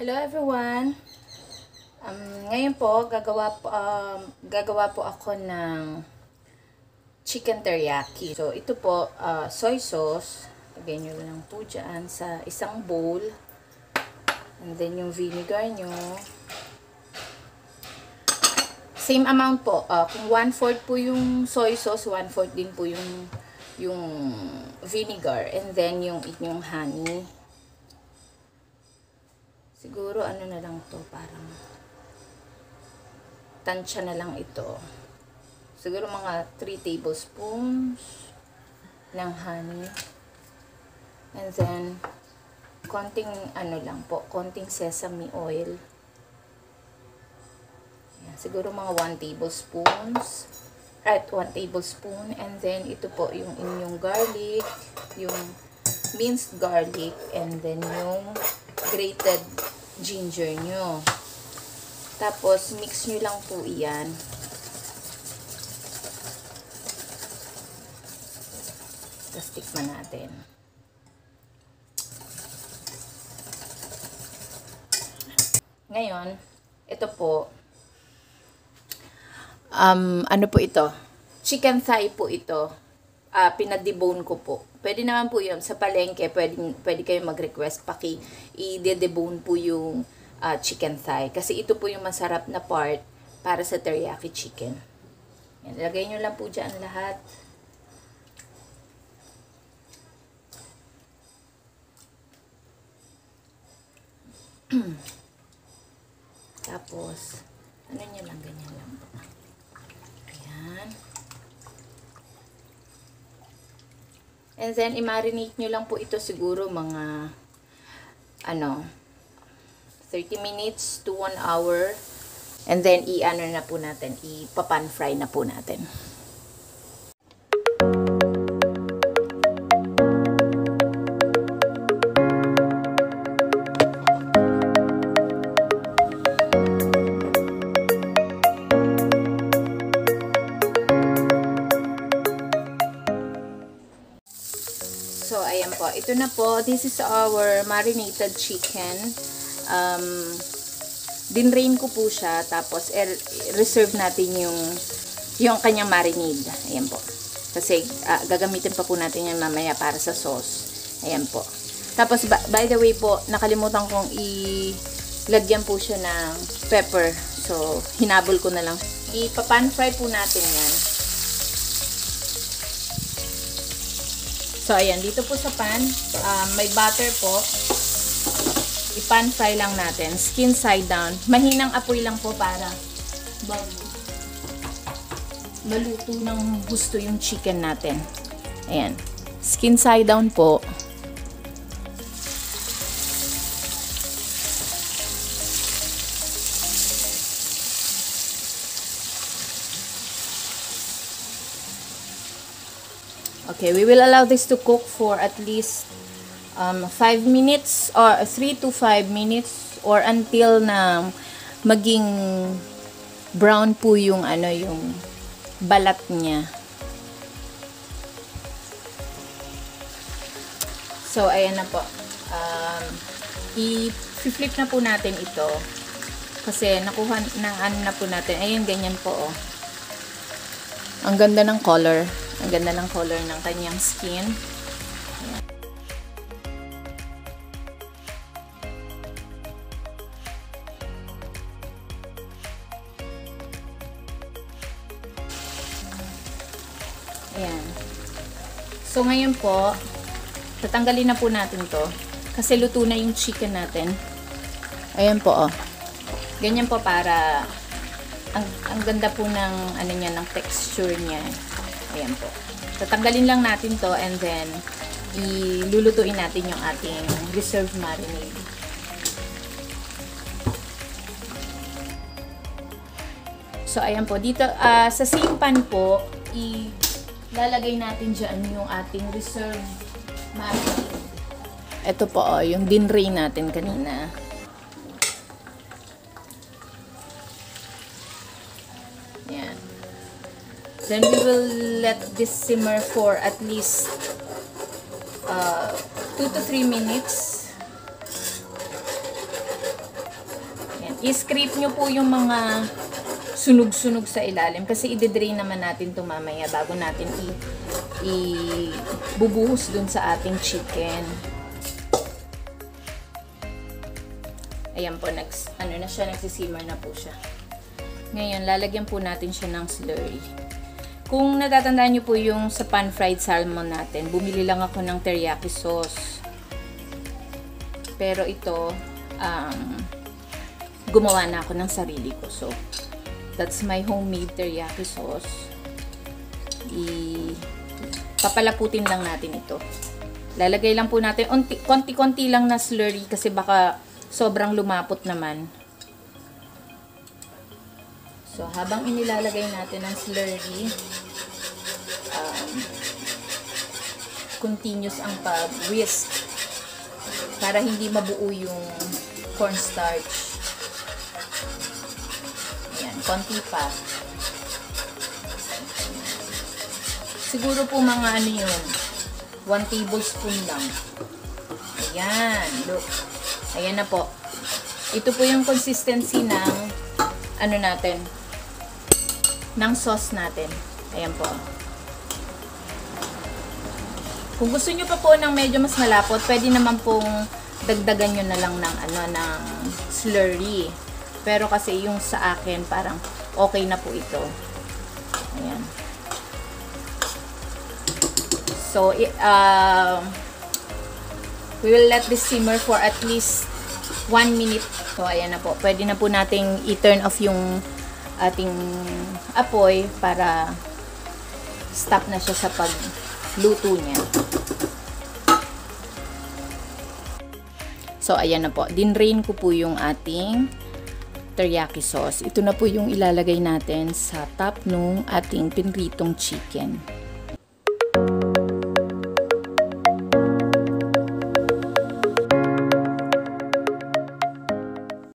Hello everyone! Ngayon po, gagawa po ako ng chicken teriyaki. So, ito po, soy sauce. Lagay nyo lang po dyan sa isang bowl. And then, yung vinegar nyo. Same amount po. Kung 1/4 po yung soy sauce, 1/4 din po yung vinegar. And then, yung inyong honey. Siguro ano na lang to, parang tansya na lang ito. Siguro mga 3 tablespoons ng honey. And then, konting ano lang po, konting sesame oil. Ayan, siguro mga 1 tablespoons. Right, 1 tablespoon. And then, ito po yung inyong garlic, yung minced garlic, and then yung grated ginger nyo. Tapos, mix nyo lang po iyan. Tapos, tikman natin. Ngayon, ito po, ano po ito? Chicken thigh po ito. Pinadebone ko po. Pwede naman po yun. Sa palengke, pwede kayo mag-request i-debone po yung chicken thigh. Kasi ito po yung masarap na part para sa teriyaki chicken. Yan, lagay nyo lang po dyan lahat. Tapos, ano nyo lang, ganyan lang po. Ayan. And then, i-marinate nyo lang po ito siguro mga, 30 minutes to 1 hour. And then, i-ano na po natin, ipapan fry na po natin. So, ayan po. Ito na po. This is our marinated chicken. Dinrain ko po siya. Tapos, reserve natin yung kanyang marinade. Ayan po. Kasi, gagamitin pa po natin yan mamaya para sa sauce. Ayan po. Tapos, by the way po, nakalimutan kong ilagyan po siya ng pepper. So, hinabol ko na lang. Ipapan fry po natin yan. So, ayan. Dito po sa pan, may butter po. I-pan fry lang natin. Skin side down. Mahinang apoy lang po para maluto ng gusto yung chicken natin. Ayan. Skin side down po. Okay, we will allow this to cook for at least 5 minutes or 3 to 5 minutes or until na maging brown po yung yung balat niya. So, ayan na po. I-flip na po natin ito. Kasi nakuha ng na po natin. Ayan, ganyan po, oh. Ang ganda ng color. Ang ganda ng color ng kanyang skin. Ayan. Ayan. So, ngayon po, tatanggalin na po natin to. Kasi luto na yung chicken natin. Ayan po, oh. Ganyan po para ang ganda po ng niya, ng texture niya. Ayan po. Tatanggalin lang natin to and then ilulutuin natin yung ating reserved marinade. So, ayan po. Dito, sa same pan po, ilalagay natin dyan yung ating reserved marinade. Ito po, oh, yung dinrain natin kanina. Ayan. Then we will let this simmer for at least 2 to 3 minutes. I-scrape nyo po yung mga sunog-sunog sa ilalim kasi i-drain naman natin ito mamaya bago natin i-bubuhos dun sa ating chicken. Ayan po, ano na siya, nagsisimmer na po siya. Ngayon, lalagyan po natin siya ng slurry. Kung natatandaan nyo po yung sa pan-fried salmon natin, bumili lang ako ng teriyaki sauce. Pero ito, gumawa na ako ng sarili ko. So, that's my homemade teriyaki sauce. Papalaputin lang natin ito. Lalagay lang po natin, konti-konti lang na slurry kasi baka sobrang lumapot naman. So, habang inilalagay natin ang slurry, continuous ang pag-whisk para hindi mabuo yung cornstarch. Ayan, konti pa. Siguro po mga ano yun, 1 tablespoon lang. Ayan, look. Ayan na po. Ito po yung consistency ng ano natin, ng sauce natin. Ayan po. Kung gusto nyo pa po ng medyo mas malapot, pwede naman pong dagdagan nyo na lang ng ano, ng slurry. Pero kasi yung sa akin, parang okay na po ito. Ayan. So, we will let this simmer for at least 1 minute. So, ayan na po. Pwede na po nating i-turn off yung ating apoy para stop na siya sa pagluto niya. So, ayan na po. Dinrain ko po yung ating teriyaki sauce. Ito na po yung ilalagay natin sa top nung ating pinritong chicken.